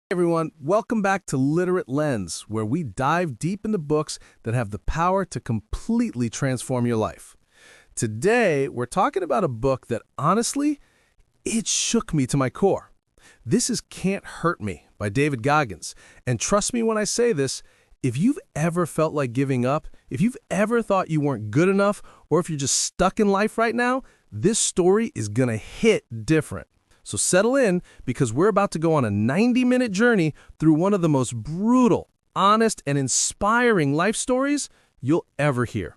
Everyone, welcome back to Literate Lens, where we dive deep into books that have the power to completely transform your life. Today, we're talking about a book that, honestly, it shook me to my core. This is Can't Hurt Me by David Goggins. And trust me when I say this, if you've ever felt like giving up, if you've ever thought you weren't good enough, or if you're just stuck in life right now, this story is gonna hit different. So settle in, because we're about to go on a 90-minute journey through one of the most brutal, honest, and inspiring life stories you'll ever hear.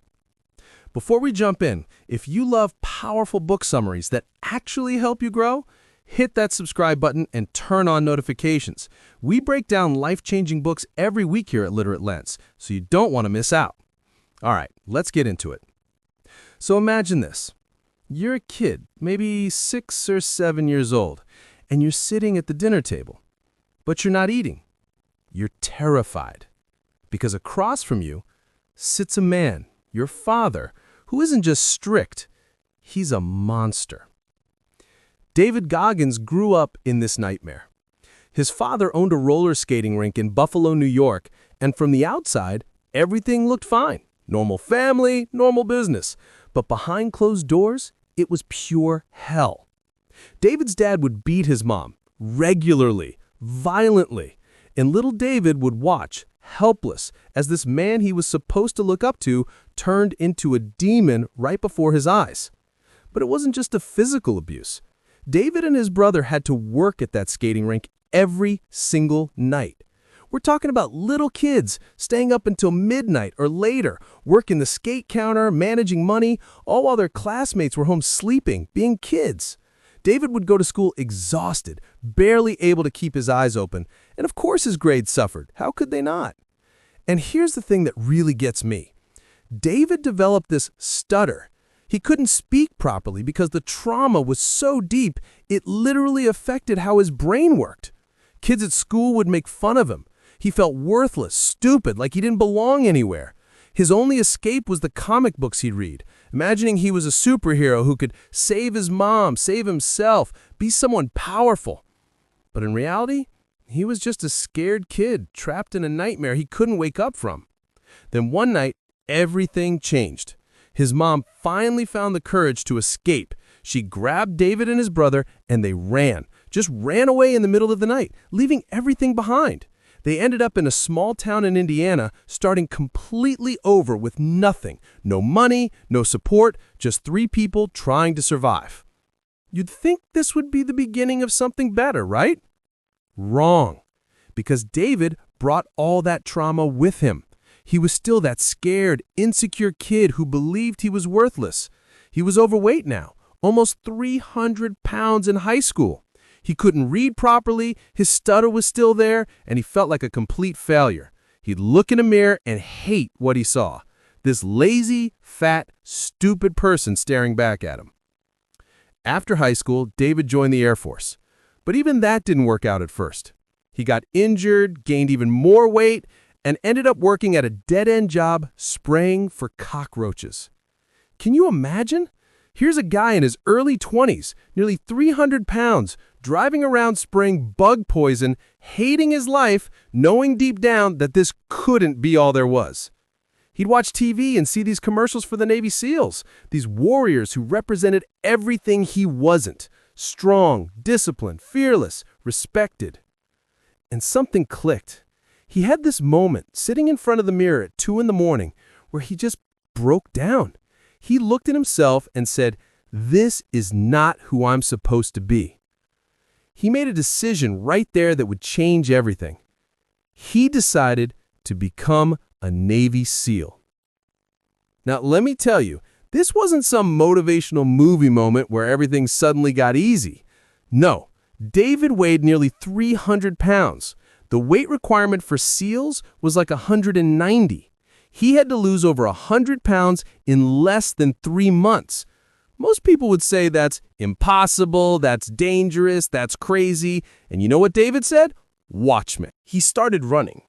Before we jump in, if you love powerful book summaries that actually help you grow, hit that subscribe button and turn on notifications. We break down life-changing books every week here at Literate Lens, so you don't want to miss out. All right, let's get into it. So imagine this. You're a kid, maybe 6 or 7 years old, and you're sitting at the dinner table. But you're not eating. You're terrified. Because across from you sits a man, your father, who isn't just strict, he's a monster. David Goggins grew up in this nightmare. His father owned a roller skating rink in Buffalo, New York, and from the outside, everything looked fine. Normal family, normal business. But behind closed doors, it was pure hell. David's dad would beat his mom regularly, violently, and little David would watch, helpless, as this man he was supposed to look up to turned into a demon right before his eyes. But it wasn't just a physical abuse. David and his brother had to work at that skating rink every single night. We're talking about little kids staying up until midnight or later, working the skate counter, managing money, all while their classmates were home sleeping, being kids. David would go to school exhausted, barely able to keep his eyes open, and of course his grades suffered. How could they not? And here's the thing that really gets me. David developed this stutter. He couldn't speak properly because the trauma was so deep, it literally affected how his brain worked. Kids at school would make fun of him. He felt worthless, stupid, like he didn't belong anywhere. His only escape was the comic books he'd read, imagining he was a superhero who could save his mom, save himself, be someone powerful. But in reality, he was just a scared kid trapped in a nightmare he couldn't wake up from. Then one night, everything changed. His mom finally found the courage to escape. She grabbed David and his brother, and they just ran away in the middle of the night, leaving everything behind. They ended up in a small town in Indiana, starting completely over with nothing. No money, no support, just 3 people trying to survive. You'd think this would be the beginning of something better, right? Wrong. Because David brought all that trauma with him. He was still that scared, insecure kid who believed he was worthless. He was overweight now, almost 300 pounds in high school. He couldn't read properly, his stutter was still there, and he felt like a complete failure. He'd look in a mirror and hate what he saw. This lazy, fat, stupid person staring back at him. After high school, David joined the Air Force. But even that didn't work out at first. He got injured, gained even more weight, and ended up working at a dead-end job spraying for cockroaches. Can you imagine? Here's a guy in his early 20s, nearly 300 pounds, driving around spraying bug poison, hating his life, knowing deep down that this couldn't be all there was. He'd watch TV and see these commercials for the Navy SEALs, these warriors who represented everything he wasn't: strong, disciplined, fearless, respected. And something clicked. He had this moment sitting in front of the mirror at 2 in the morning where he just broke down. He looked at himself and said, "This is not who I'm supposed to be." He made a decision right there that would change everything. He decided to become a Navy SEAL. Now, let me tell you, this wasn't some motivational movie moment where everything suddenly got easy. No, David weighed nearly 300 pounds. The weight requirement for SEALs was like 190. He had to lose over 100 pounds in less than 3 months. Most people would say that's impossible, that's dangerous, that's crazy. And you know what David said? Watch me. He started running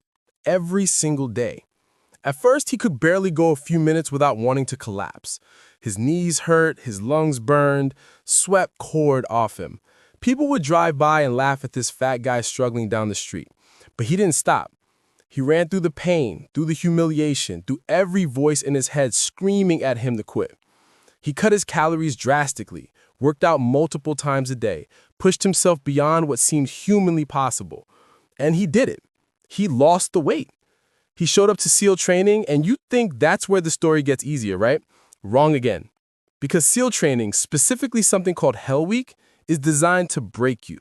every single day. At first, he could barely go a few minutes without wanting to collapse. His knees hurt, his lungs burned, sweat poured off him. People would drive by and laugh at this fat guy struggling down the street. But he didn't stop. He ran through the pain, through the humiliation, through every voice in his head screaming at him to quit. He cut his calories drastically, worked out multiple times a day, pushed himself beyond what seemed humanly possible. And he did it. He lost the weight. He showed up to SEAL training, and you think that's where the story gets easier, right? Wrong again. Because SEAL training, specifically something called Hell Week, is designed to break you.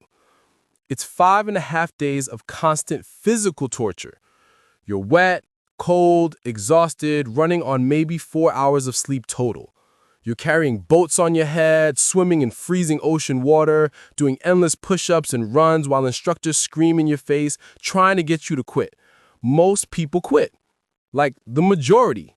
It's 5.5 days of constant physical torture. You're wet, cold, exhausted, running on maybe 4 hours of sleep total. You're carrying boats on your head, swimming in freezing ocean water, doing endless push-ups and runs while instructors scream in your face, trying to get you to quit. Most people quit. Like the majority.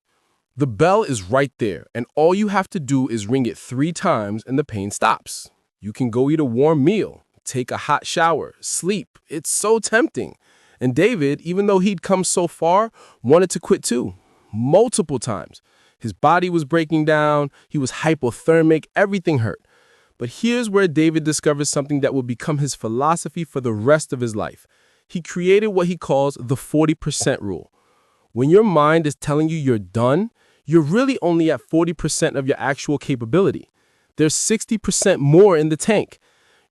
The bell is right there, and all you have to do is ring it 3 times and the pain stops. You can go eat a warm meal, take a hot shower, sleep. It's so tempting. And David, even though he'd come so far, wanted to quit too, multiple times. His body was breaking down, he was hypothermic, everything hurt. But here's where David discovers something that will become his philosophy for the rest of his life. He created what he calls the 40% rule. When your mind is telling you you're done, you're really only at 40% of your actual capability. There's 60% more in the tank.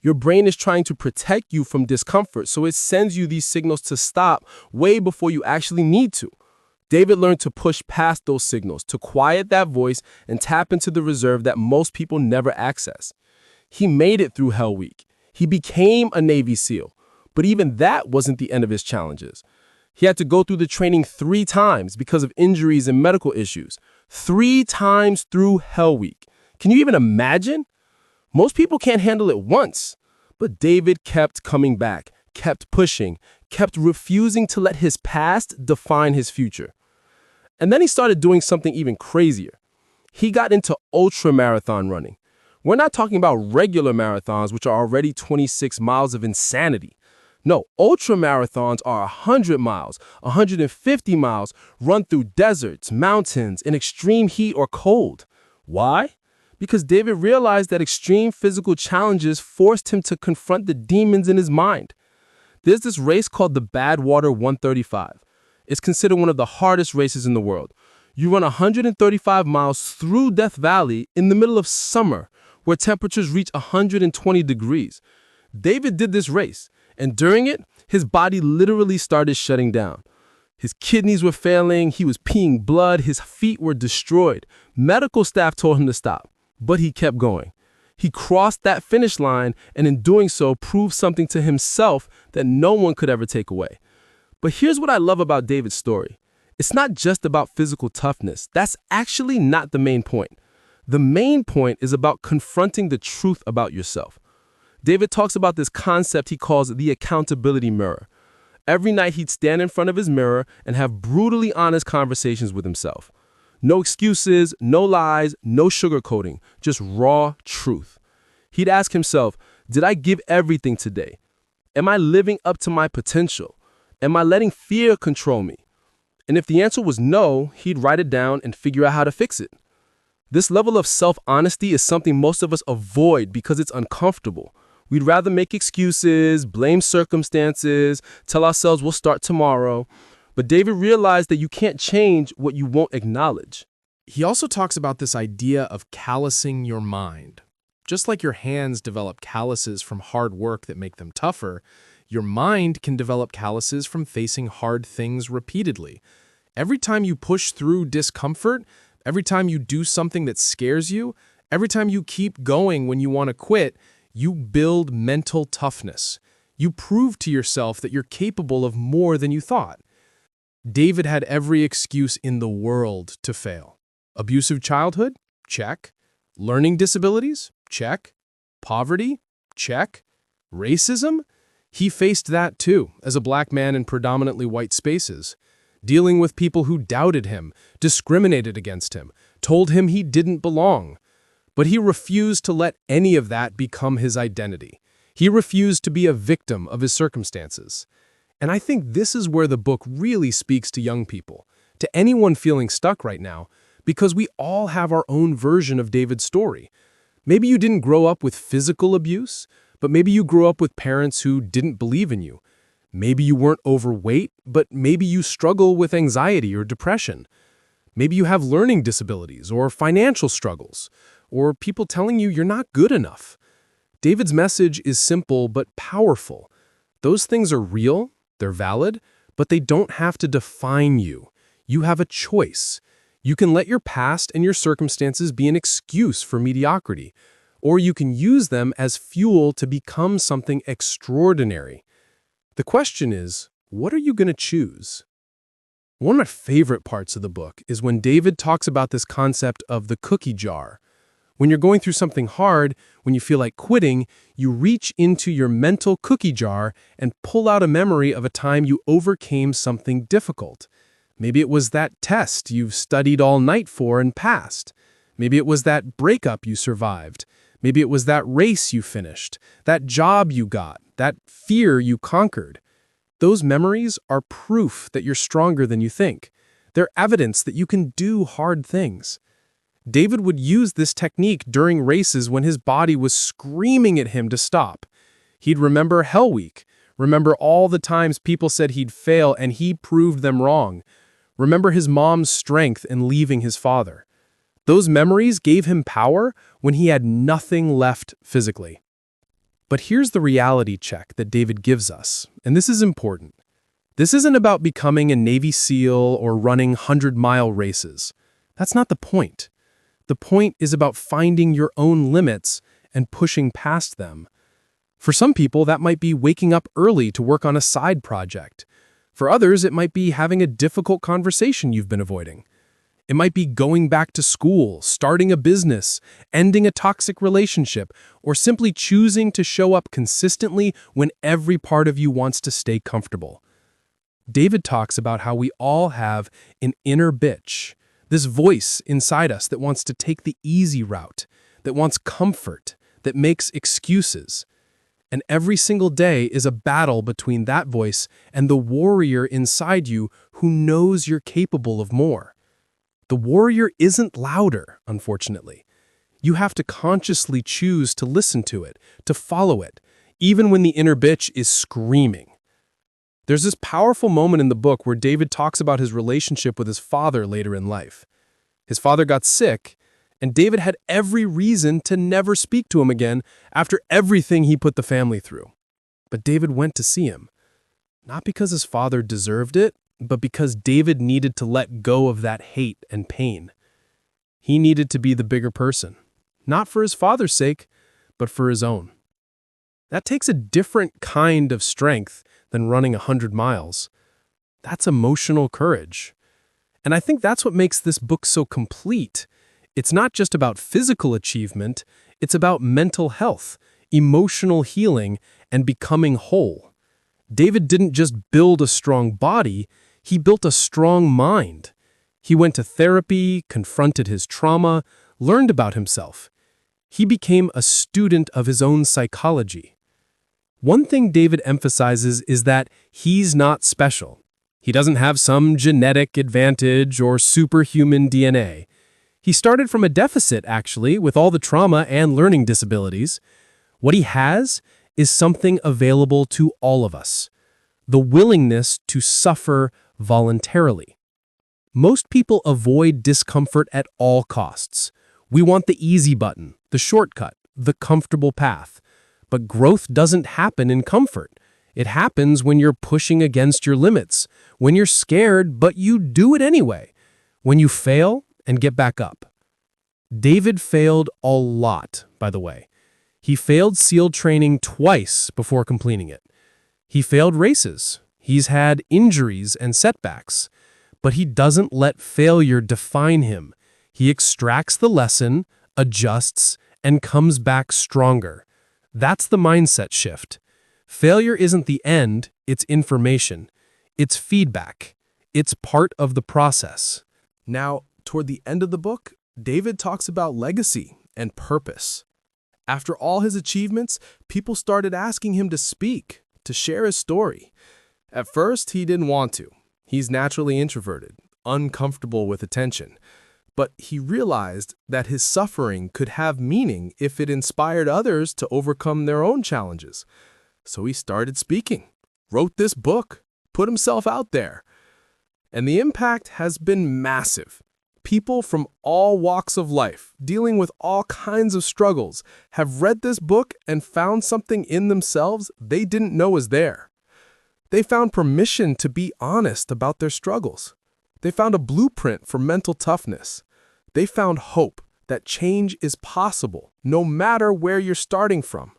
Your brain is trying to protect you from discomfort, so it sends you these signals to stop way before you actually need to. David learned to push past those signals, to quiet that voice and tap into the reserve that most people never access. He made it through Hell Week. He became a Navy SEAL. But even that wasn't the end of his challenges. He had to go through the training 3 times because of injuries and medical issues. 3 times through Hell Week. Can you even imagine? Most people can't handle it once. But David kept coming back, kept pushing, kept refusing to let his past define his future. And then he started doing something even crazier. He got into ultramarathon running. We're not talking about regular marathons, which are already 26 miles of insanity. No, ultramarathons are 100 miles, 150 miles, run through deserts, mountains, in extreme heat or cold. Why? Because David realized that extreme physical challenges forced him to confront the demons in his mind. There's this race called the Badwater 135. It's considered one of the hardest races in the world. You run 135 miles through Death Valley in the middle of summer, where temperatures reach 120 degrees. David did this race, and during it, his body literally started shutting down. His kidneys were failing, he was peeing blood, his feet were destroyed. Medical staff told him to stop, but he kept going. He crossed that finish line, and in doing so, proved something to himself that no one could ever take away. But here's what I love about David's story. It's not just about physical toughness. That's actually not the main point. The main point is about confronting the truth about yourself. David talks about this concept he calls the accountability mirror. Every night he'd stand in front of his mirror and have brutally honest conversations with himself. No excuses, no lies, no sugarcoating, just raw truth. He'd ask himself, did I give everything today? Am I living up to my potential? Am I letting fear control me? And if the answer was no, he'd write it down and figure out how to fix it. This level of self-honesty is something most of us avoid because it's uncomfortable. We'd rather make excuses, blame circumstances, tell ourselves we'll start tomorrow. But David realized that you can't change what you won't acknowledge. He also talks about this idea of callousing your mind. Just like your hands develop calluses from hard work that make them tougher, your mind can develop calluses from facing hard things repeatedly. Every time you push through discomfort, every time you do something that scares you, every time you keep going when you want to quit, you build mental toughness. You prove to yourself that you're capable of more than you thought. David had every excuse in the world to fail. Abusive childhood? Check. Learning disabilities? Check. Poverty? Check. Racism? He faced that too, as a black man in predominantly white spaces. Dealing with people who doubted him, discriminated against him, told him he didn't belong. But he refused to let any of that become his identity. He refused to be a victim of his circumstances. And I think this is where the book really speaks to young people, to anyone feeling stuck right now, because we all have our own version of David's story. Maybe you didn't grow up with physical abuse, But maybe you grew up with parents who didn't believe in you. Maybe you weren't overweight, but maybe you struggle with anxiety or depression. Maybe you have learning disabilities or financial struggles, or people telling you you're not good enough. David's message is simple but powerful. Those things are real, they're valid, but they don't have to define you. You have a choice. You can let your past and your circumstances be an excuse for mediocrity, or you can use them as fuel to become something extraordinary. The question is, what are you going to choose? One of my favorite parts of the book is when David talks about this concept of the cookie jar. When you're going through something hard, when you feel like quitting, you reach into your mental cookie jar and pull out a memory of a time you overcame something difficult. Maybe it was that test you've studied all night for and passed. Maybe it was that breakup you survived. Maybe it was that race you finished, that job you got, that fear you conquered. Those memories are proof that you're stronger than you think. They're evidence that you can do hard things. David would use this technique during races when his body was screaming at him to stop. He'd remember Hell Week, remember all the times people said he'd fail and he proved them wrong. Remember his mom's strength in leaving his father. Those memories gave him power when he had nothing left physically. But here's the reality check that David gives us, and this is important. This isn't about becoming a Navy SEAL or running 100-mile races. That's not the point. The point is about finding your own limits and pushing past them. For some people, that might be waking up early to work on a side project. For others, it might be having a difficult conversation you've been avoiding. It might be going back to school, starting a business, ending a toxic relationship, or simply choosing to show up consistently when every part of you wants to stay comfortable. David talks about how we all have an inner bitch, this voice inside us that wants to take the easy route, that wants comfort, that makes excuses. And every single day is a battle between that voice and the warrior inside you who knows you're capable of more. The warrior isn't louder, unfortunately. You have to consciously choose to listen to it, to follow it, even when the inner bitch is screaming. There's this powerful moment in the book where David talks about his relationship with his father later in life. His father got sick, and David had every reason to never speak to him again after everything he put the family through. But David went to see him, not because his father deserved it, but because David needed to let go of that hate and pain. He needed to be the bigger person, not for his father's sake, but for his own. That takes a different kind of strength than running 100 miles. That's emotional courage. And I think that's what makes this book so complete. It's not just about physical achievement, it's about mental health, emotional healing, and becoming whole. David didn't just build a strong body, he built a strong mind. He went to therapy, confronted his trauma, learned about himself. He became a student of his own psychology. One thing David emphasizes is that he's not special. He doesn't have some genetic advantage or superhuman DNA. He started from a deficit, actually, with all the trauma and learning disabilities. What he has is something available to all of us: the willingness to suffer voluntarily. Most people avoid discomfort at all costs. We want the easy button, the shortcut, the comfortable path. But growth doesn't happen in comfort. It happens when you're pushing against your limits, when you're scared, but you do it anyway, when you fail and get back up. David failed a lot, by the way. He failed SEAL training twice before completing it. He failed races. He's had injuries and setbacks. But he doesn't let failure define him. He extracts the lesson, adjusts, and comes back stronger. That's the mindset shift. Failure isn't the end, it's information. It's feedback. It's part of the process. Now, toward the end of the book, David talks about legacy and purpose. After all his achievements, people started asking him to speak, to share his story. At first, he didn't want to. He's naturally introverted, uncomfortable with attention. But he realized that his suffering could have meaning if it inspired others to overcome their own challenges. So he started speaking, wrote this book, put himself out there. And the impact has been massive. People from all walks of life, dealing with all kinds of struggles, have read this book and found something in themselves they didn't know was there. They found permission to be honest about their struggles. They found a blueprint for mental toughness. They found hope that change is possible, no matter where you're starting from.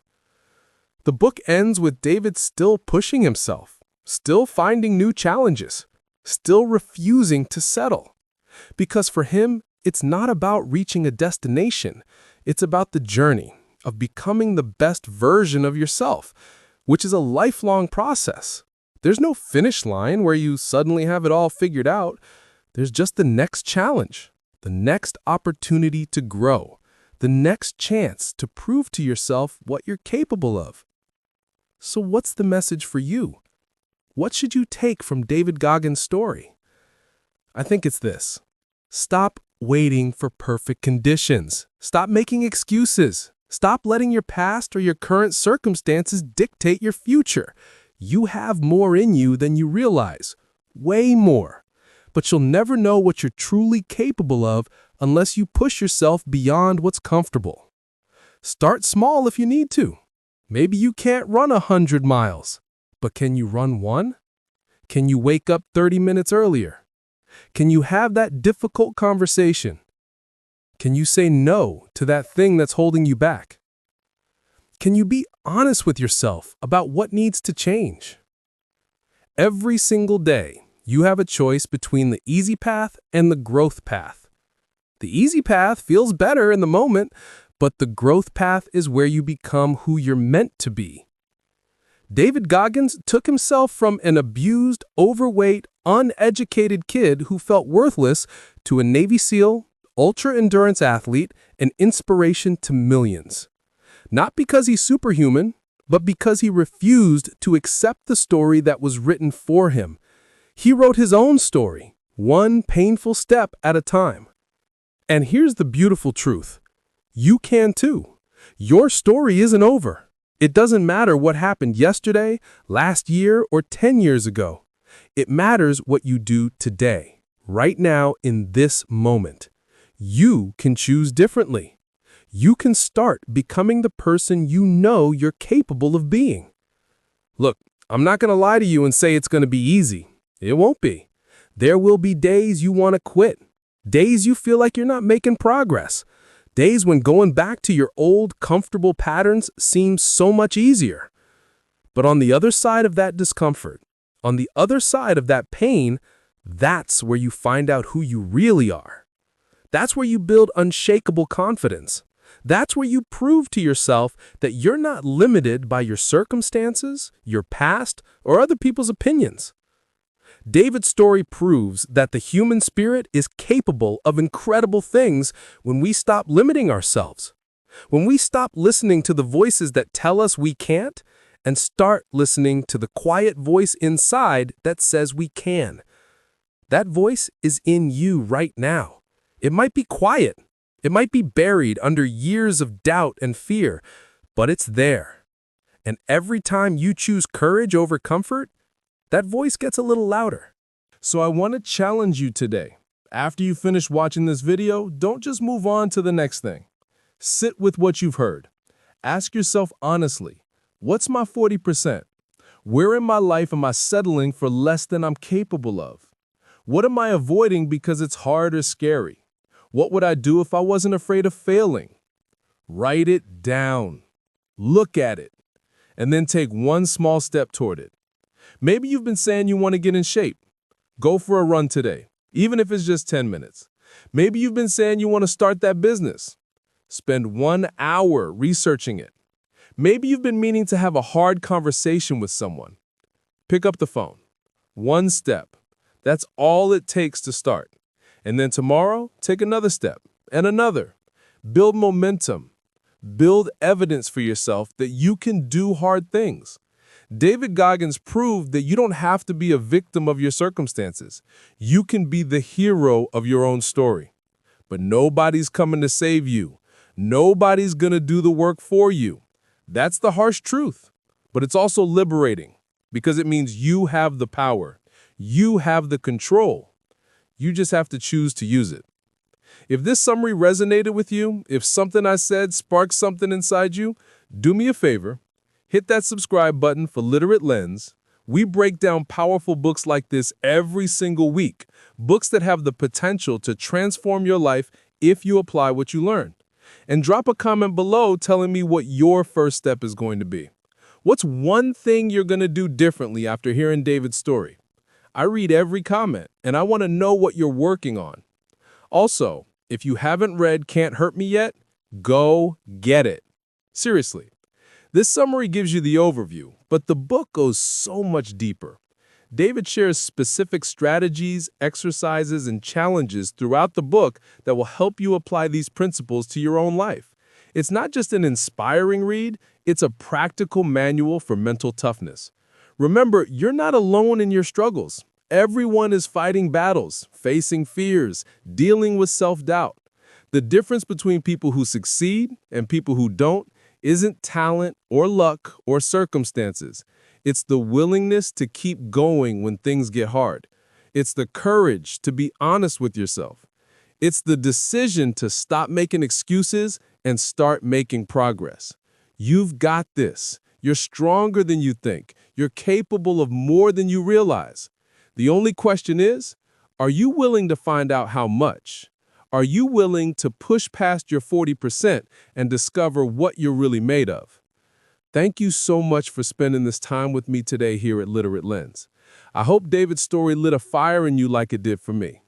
The book ends with David still pushing himself, still finding new challenges, still refusing to settle. Because for him, it's not about reaching a destination. It's about the journey of becoming the best version of yourself, which is a lifelong process. There's no finish line where you suddenly have it all figured out. There's just the next challenge, the next opportunity to grow, the next chance to prove to yourself what you're capable of. So what's the message for you? What should you take from David Goggins' story? I think it's this. Stop waiting for perfect conditions. Stop making excuses. Stop letting your past or your current circumstances dictate your future. You have more in you than you realize, way more. But you'll never know what you're truly capable of unless you push yourself beyond what's comfortable. Start small if you need to. Maybe you can't run 100 miles, but can you run one? Can you wake up 30 minutes earlier? Can you have that difficult conversation? Can you say no to that thing that's holding you back? Can you be honest with yourself about what needs to change? Every single day, you have a choice between the easy path and the growth path. The easy path feels better in the moment, but the growth path is where you become who you're meant to be. David Goggins took himself from an abused, overweight, uneducated kid who felt worthless to a Navy SEAL, ultra-endurance athlete, and inspiration to millions. Not because he's superhuman, but because he refused to accept the story that was written for him. He wrote his own story, one painful step at a time. And here's the beautiful truth. You can too. Your story isn't over. It doesn't matter what happened yesterday, last year, or 10 years ago. It matters what you do today, right now in this moment. You can choose differently. You can start becoming the person you know you're capable of being. Look, I'm not going to lie to you and say it's going to be easy. It won't be. There will be days you want to quit, days you feel like you're not making progress, days when going back to your old, comfortable patterns seems so much easier. But on the other side of that discomfort, on the other side of that pain, that's where you find out who you really are. That's where you build unshakable confidence. That's where you prove to yourself that you're not limited by your circumstances, your past, or other people's opinions. David's story proves that the human spirit is capable of incredible things when we stop limiting ourselves. When we stop listening to the voices that tell us we can't and start listening to the quiet voice inside that says we can. That voice is in you right now. It might be quiet. It might be buried under years of doubt and fear, but it's there. And every time you choose courage over comfort, that voice gets a little louder. So I want to challenge you today. After you finish watching this video, don't just move on to the next thing. Sit with what you've heard. Ask yourself honestly, what's my 40%? Where in my life am I settling for less than I'm capable of? What am I avoiding because it's hard or scary? What would I do if I wasn't afraid of failing? Write it down. Look at it. And then take one small step toward it. Maybe you've been saying you want to get in shape. Go for a run today, even if it's just 10 minutes. Maybe you've been saying you want to start that business. Spend 1 hour researching it. Maybe you've been meaning to have a hard conversation with someone. Pick up the phone. One step. That's all it takes to start. And then tomorrow, take another step and another. Build momentum. Build evidence for yourself that you can do hard things. David Goggins proved that you don't have to be a victim of your circumstances. You can be the hero of your own story. but nobody's coming to save you. Nobody's gonna do the work for you. That's the harsh truth, but it's also liberating because it means you have the power. You have the control. You just have to choose to use it. If this summary resonated with you, if something I said sparked something inside you, do me a favor, hit that subscribe button for Literate Lens. We break down powerful books like this every single week, books that have the potential to transform your life if you apply what you learn. And drop a comment below telling me what your first step is going to be. What's one thing you're going to do differently after hearing David's story? I read every comment, and I want to know what you're working on. Also, if you haven't read Can't Hurt Me yet, go get it. Seriously. This summary gives you the overview, but the book goes so much deeper. David shares specific strategies, exercises, and challenges throughout the book that will help you apply these principles to your own life. It's not just an inspiring read, it's a practical manual for mental toughness. Remember, you're not alone in your struggles. Everyone is fighting battles, facing fears, dealing with self-doubt. The difference between people who succeed and people who don't isn't talent or luck or circumstances. It's the willingness to keep going when things get hard. It's the courage to be honest with yourself. It's the decision to stop making excuses and start making progress. You've got this. You're stronger than you think. You're capable of more than you realize. The only question is, are you willing to find out how much? Are you willing to push past your 40% and discover what you're really made of? Thank you so much for spending this time with me today here at Literate Lens. I hope David's story lit a fire in you like it did for me.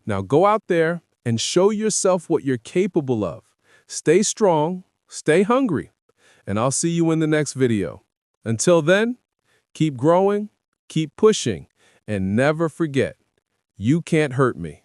Now go out there and show yourself what you're capable of. Stay strong, stay hungry, and I'll see you in the next video. Until then, keep growing, keep pushing, and never forget, you can't hurt me.